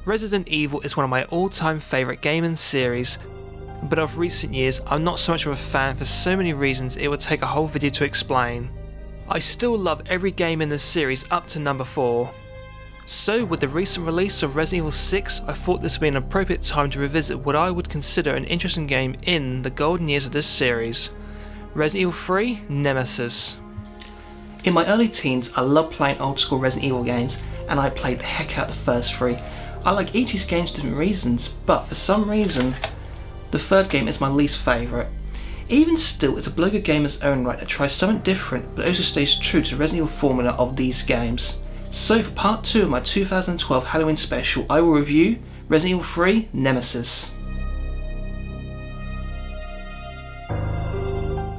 Resident Evil is one of my all-time favourite gaming series, but of recent years I'm not so much of a fan for so many reasons it would take a whole video to explain. I still love every game in this series up to number 4. So with the recent release of Resident Evil 6, I thought this would be an appropriate time to revisit what I would consider an interesting game in the golden years of this series. Resident Evil 3 Nemesis. In my early teens I loved playing old school Resident Evil games, and I played the heck out of the first 3. I like each of these games for different reasons, but for some reason, the third game is my least favourite. Even still, it's a bloody good game in its own right that tries something different, but also stays true to the Resident Evil formula of these games. So for part 2 of my 2012 Halloween special, I will review Resident Evil 3 Nemesis.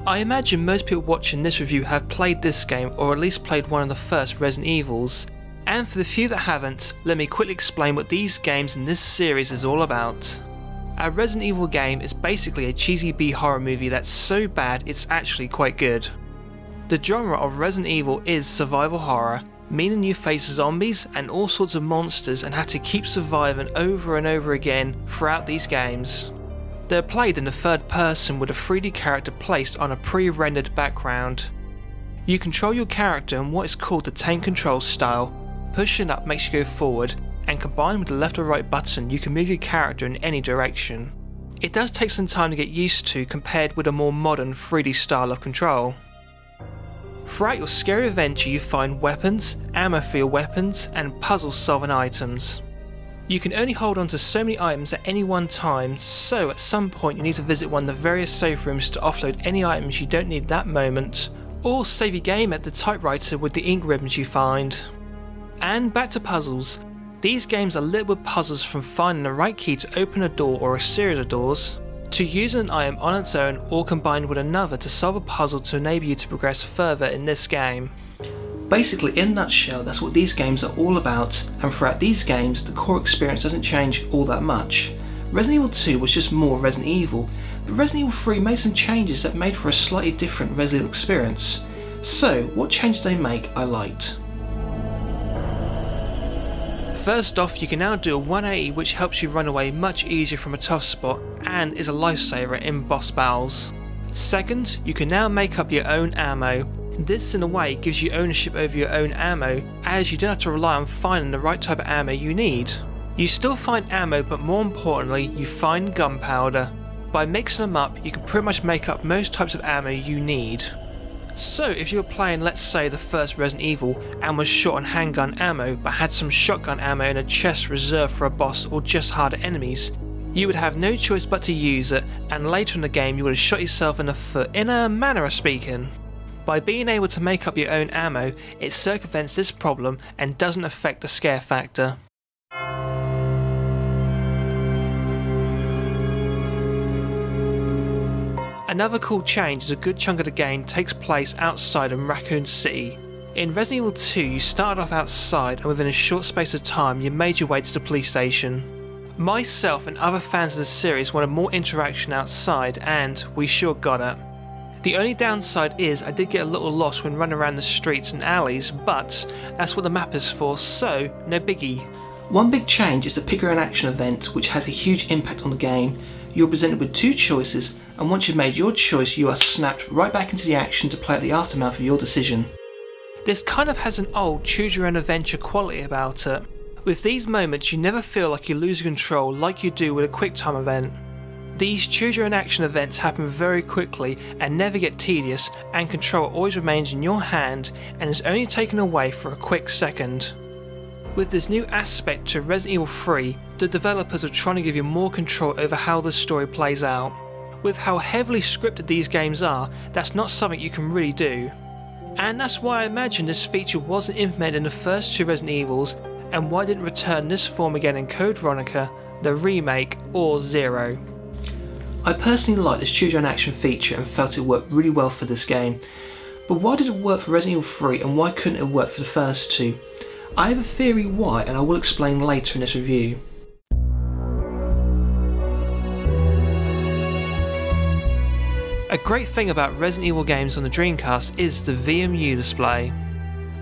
I imagine most people watching this review have played this game, or at least played one of the first Resident Evils. And for the few that haven't, let me quickly explain what these games in this series is all about. A Resident Evil game is basically a cheesy B horror movie that's so bad it's actually quite good. The genre of Resident Evil is survival horror, meaning you face zombies and all sorts of monsters and have to keep surviving over and over again throughout these games. They're played in the third person with a 3D character placed on a pre-rendered background. You control your character in what is called the tank control style. Pushing up makes you go forward, and combined with the left or right button you can move your character in any direction. It does take some time to get used to compared with a more modern 3D style of control. Throughout your scary adventure you find weapons, ammo for your weapons, and puzzle solving items. You can only hold on to so many items at any one time, so at some point you need to visit one of the various save rooms to offload any items you don't need at that moment, or save your game at the typewriter with the ink ribbons you find. And back to puzzles. These games are littered with puzzles, from finding the right key to open a door or a series of doors, to using an item on its own or combined with another to solve a puzzle to enable you to progress further in this game. Basically, in a nutshell, that's what these games are all about, and throughout these games the core experience doesn't change all that much. Resident Evil 2 was just more Resident Evil, but Resident Evil 3 made some changes that made for a slightly different Resident Evil experience. So, what changes did they make I liked? First off, you can now do a 180 which helps you run away much easier from a tough spot and is a lifesaver in boss battles. Second, you can now make up your own ammo. This in a way gives you ownership over your own ammo, as you don't have to rely on finding the right type of ammo you need. You still find ammo, but more importantly you find gunpowder. By mixing them up you can pretty much make up most types of ammo you need. So if you were playing, let's say, the first Resident Evil and was short on handgun ammo but had some shotgun ammo in a chest reserved for a boss or just harder enemies, you would have no choice but to use it, and later in the game you would have shot yourself in the foot, in a manner of speaking. By being able to make up your own ammo, it circumvents this problem and doesn't affect the scare factor. Another cool change is a good chunk of the game takes place outside of Raccoon City. In Resident Evil 2 you started off outside, and within a short space of time you made your way to the police station. Myself and other fans of the series wanted more interaction outside, and we sure got it. The only downside is I did get a little lost when running around the streets and alleys, but that's what the map is for, so no biggie. One big change is the pick your own action event, which has a huge impact on the game. You're presented with 2 choices, and once you've made your choice you are snapped right back into the action to play out the aftermath of your decision. This kind of has an old choose your own adventure quality about it. With these moments you never feel like you lose control like you do with a quick time event. These choose your own action events happen very quickly and never get tedious, and control always remains in your hand and is only taken away for a quick second. With this new aspect to Resident Evil 3, the developers are trying to give you more control over how the story plays out. With how heavily scripted these games are, that's not something you can really do. And that's why I imagine this feature wasn't implemented in the first 2 Resident Evils, and why it didn't return this form again in Code Veronica, the remake, or Zero. I personally like this choose your own action feature and felt it worked really well for this game. But why did it work for Resident Evil 3 and why couldn't it work for the first two? I have a theory why, and I will explain later in this review. A great thing about Resident Evil games on the Dreamcast is the VMU display.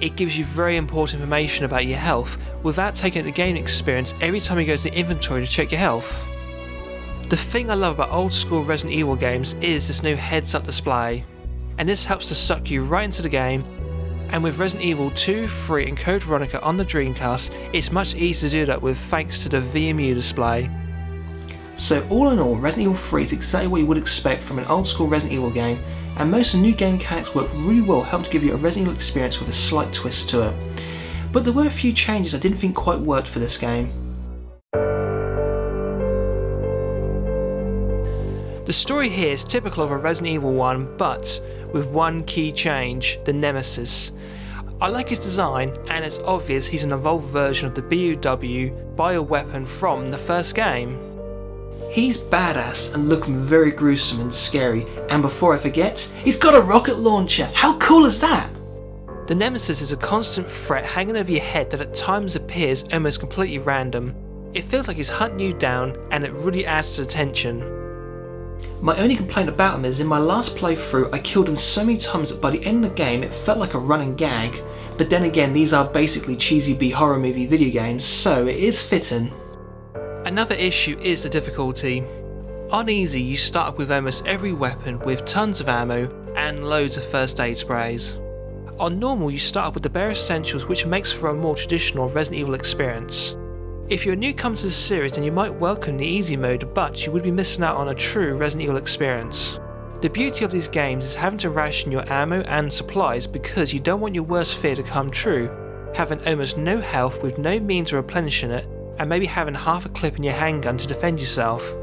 It gives you very important information about your health without taking the game experience every time you go to the inventory to check your health. The thing I love about old school Resident Evil games is this new heads up display, and this helps to suck you right into the game, and with Resident Evil 2, 3 and Code Veronica on the Dreamcast, it's much easier to do that with thanks to the VMU display. So all in all, Resident Evil 3 is exactly what you would expect from an old school Resident Evil game, and most of the new game mechanics work really well, helping to give you a Resident Evil experience with a slight twist to it. But there were a few changes I didn't think quite worked for this game. The story here is typical of a Resident Evil 1, but with one key change, the Nemesis. I like his design, and it's obvious he's an evolved version of the BUW bioweapon from the first game. He's badass and looking very gruesome and scary, and before I forget, he's got a rocket launcher! How cool is that? The Nemesis is a constant threat hanging over your head that at times appears almost completely random. It feels like he's hunting you down, and it really adds to the tension. My only complaint about him is in my last playthrough I killed him so many times that by the end of the game it felt like a running gag, but then again these are basically cheesy B horror movie video games, so it is fitting. Another issue is the difficulty. On easy you start with almost every weapon with tons of ammo and loads of first aid sprays. On normal you start with the bare essentials, which makes for a more traditional Resident Evil experience. If you're a newcomer to the series then you might welcome the easy mode, but you would be missing out on a true Resident Evil experience. The beauty of these games is having to ration your ammo and supplies because you don't want your worst fear to come true, having almost no health with no means of replenishing it, and maybe having half a clip in your handgun to defend yourself.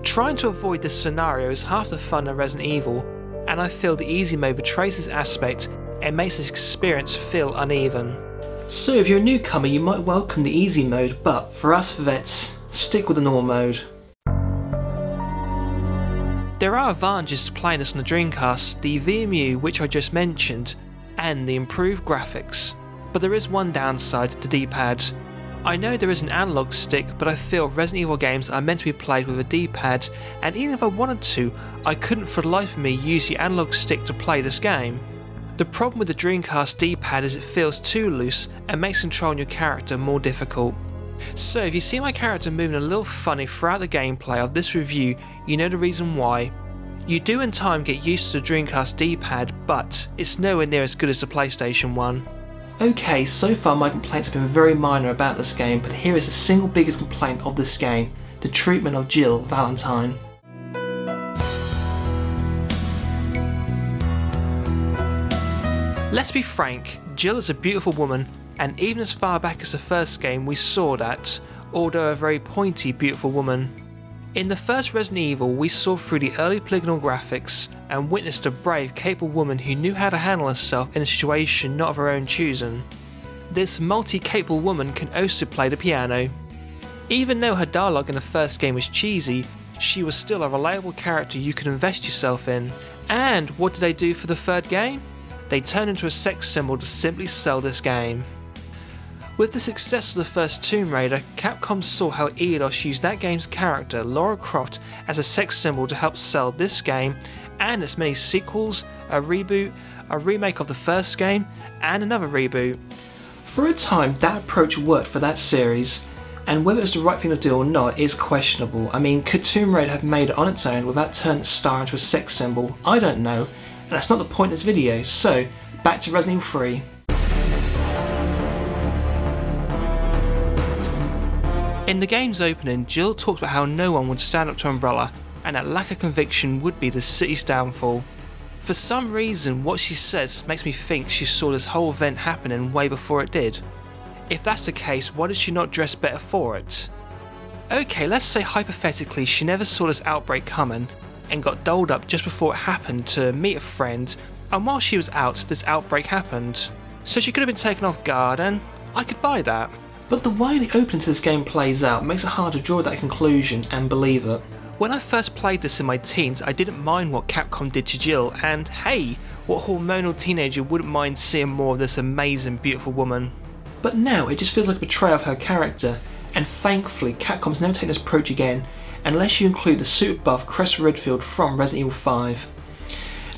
Trying to avoid this scenario is half the fun of Resident Evil, and I feel the easy mode betrays this aspect and makes this experience feel uneven. So if you're a newcomer you might welcome the easy mode, but for us vets, stick with the normal mode. There are advantages to playing this on the Dreamcast, the VMU which I just mentioned, and the improved graphics. But there is one downside, the D-pad. I know there is an analog stick, but I feel Resident Evil games are meant to be played with a D-pad, and even if I wanted to, I couldn't for the life of me use the analog stick to play this game. The problem with the Dreamcast D-pad is it feels too loose and makes controlling your character more difficult. So if you see my character moving a little funny throughout the gameplay of this review, you know the reason why. You do in time get used to the Dreamcast D-pad, but it's nowhere near as good as the PlayStation 1. Okay, so far my complaints have been very minor about this game, but here is the single biggest complaint of this game, the treatment of Jill Valentine. Let's be frank, Jill is a beautiful woman, and even as far back as the first game we saw that, although a very pointy beautiful woman. In the first Resident Evil we saw through the early polygonal graphics and witnessed a brave, capable woman who knew how to handle herself in a situation not of her own choosing. This multi-capable woman can also play the piano. Even though her dialogue in the first game was cheesy, she was still a reliable character you could invest yourself in. And what did they do for the third game? They turned into a sex symbol to simply sell this game. With the success of the first Tomb Raider, Capcom saw how Eidos used that game's character, Lara Croft, as a sex symbol to help sell this game and its many sequels, a reboot, a remake of the first game, and another reboot. For a time, that approach worked for that series, and whether it's the right thing to do or not is questionable. I mean, could Tomb Raider have made it on its own without turning its star into a sex symbol? I don't know, and that's not the point of this video, so back to Resident Evil 3. In the game's opening, Jill talks about how no one would stand up to Umbrella, and that lack of conviction would be the city's downfall. For some reason, what she says makes me think she saw this whole event happening way before it did. If that's the case, why did she not dress better for it? Okay, let's say hypothetically she never saw this outbreak coming, and got doled up just before it happened to meet a friend, and while she was out, this outbreak happened. So she could have been taken off guard, and I could buy that. But the way the opening to this game plays out makes it hard to draw that conclusion and believe it. When I first played this in my teens, I didn't mind what Capcom did to Jill, and hey, what hormonal teenager wouldn't mind seeing more of this amazing, beautiful woman? But now it just feels like a betrayal of her character, and thankfully Capcom's never taken this approach again, unless you include the super buff Crest Redfield from Resident Evil 5.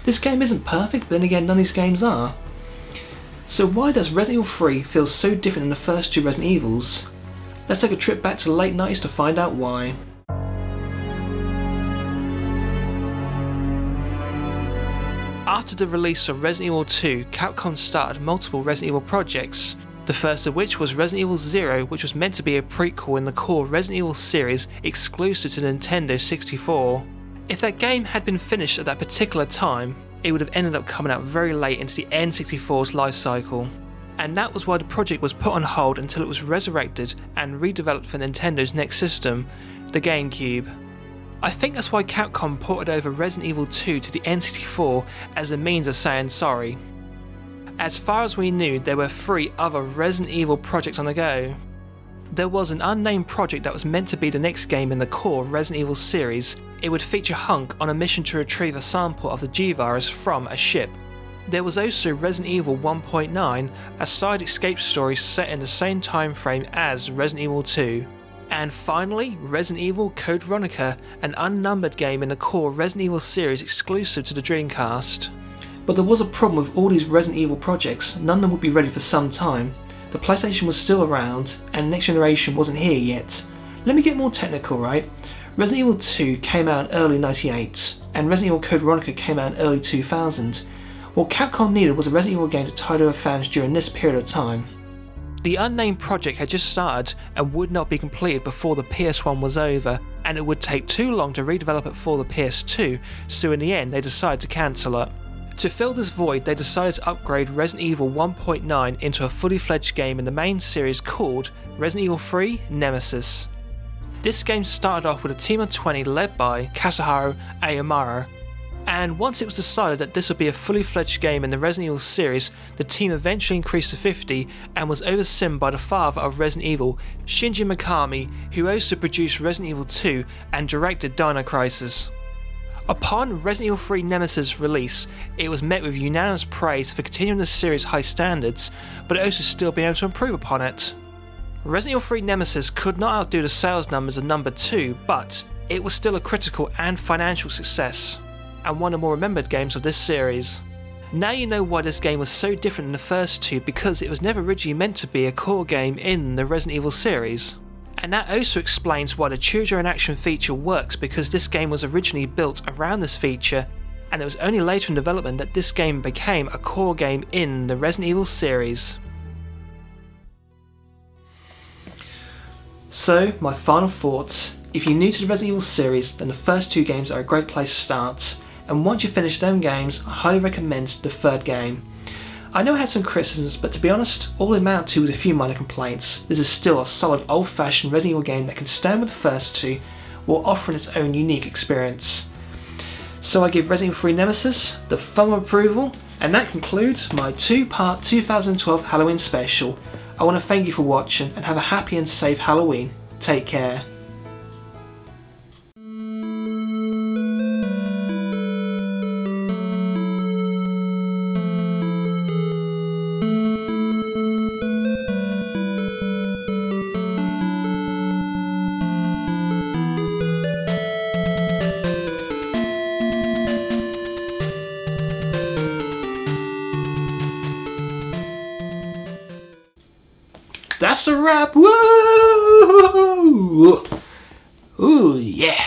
This game isn't perfect, but then again none of these games are. So why does Resident Evil 3 feel so different than the first two Resident Evils? Let's take a trip back to the late 90s to find out why. After the release of Resident Evil 2, Capcom started multiple Resident Evil projects, the first of which was Resident Evil 0, which was meant to be a prequel in the core Resident Evil series exclusive to the Nintendo 64. If that game had been finished at that particular time, it would have ended up coming out very late into the N64's life cycle. And that was why the project was put on hold until it was resurrected and redeveloped for Nintendo's next system, the GameCube. I think that's why Capcom ported over Resident Evil 2 to the N64 as a means of saying sorry. As far as we knew, there were 3 other Resident Evil projects on the go. There was an unnamed project that was meant to be the next game in the core Resident Evil series. It would feature Hunk on a mission to retrieve a sample of the G-Virus from a ship. There was also Resident Evil 1.9, a side escape story set in the same time frame as Resident Evil 2. And finally, Resident Evil Code Veronica, an unnumbered game in the core Resident Evil series exclusive to the Dreamcast. But there was a problem with all these Resident Evil projects, none of them would be ready for some time. The PlayStation was still around, and next generation wasn't here yet. Let me get more technical, right? Resident Evil 2 came out in early 98, and Resident Evil Code Veronica came out in early 2000. What Capcom needed was a Resident Evil game to tide over fans during this period of time. The unnamed project had just started and would not be completed before the PS1 was over, and it would take too long to redevelop it for the PS2, so in the end they decided to cancel it. To fill this void, they decided to upgrade Resident Evil 1.9 into a fully fledged game in the main series called Resident Evil 3 Nemesis. This game started off with a team of 20 led by Kazuhiro Aomura, and once it was decided that this would be a fully fledged game in the Resident Evil series, the team eventually increased to 50 and was overseen by the father of Resident Evil, Shinji Mikami, who also produced Resident Evil 2 and directed Dino Crisis. Upon Resident Evil 3 Nemesis' release, it was met with unanimous praise for continuing the series' high standards, but also still being able to improve upon it. Resident Evil 3 Nemesis could not outdo the sales numbers of number 2, but it was still a critical and financial success, and one of the more remembered games of this series. Now you know why this game was so different than the first two, because it was never originally meant to be a core game in the Resident Evil series. And that also explains why the choose your own action feature works, because this game was originally built around this feature, and it was only later in development that this game became a core game in the Resident Evil series. So, my final thoughts. If you're new to the Resident Evil series, then the first two games are a great place to start, and once you finish them games, I highly recommend the third game. I know I had some criticisms, but to be honest, all it amounted to was a few minor complaints. This is still a solid old-fashioned Resident Evil game that can stand with the first two, while offering its own unique experience. So I give Resident Evil 3 Nemesis the thumb of approval, and that concludes my two-part 2012 Halloween special. I want to thank you for watching, and have a happy and safe Halloween. Take care. That's a wrap. Woo! Ooh, yeah.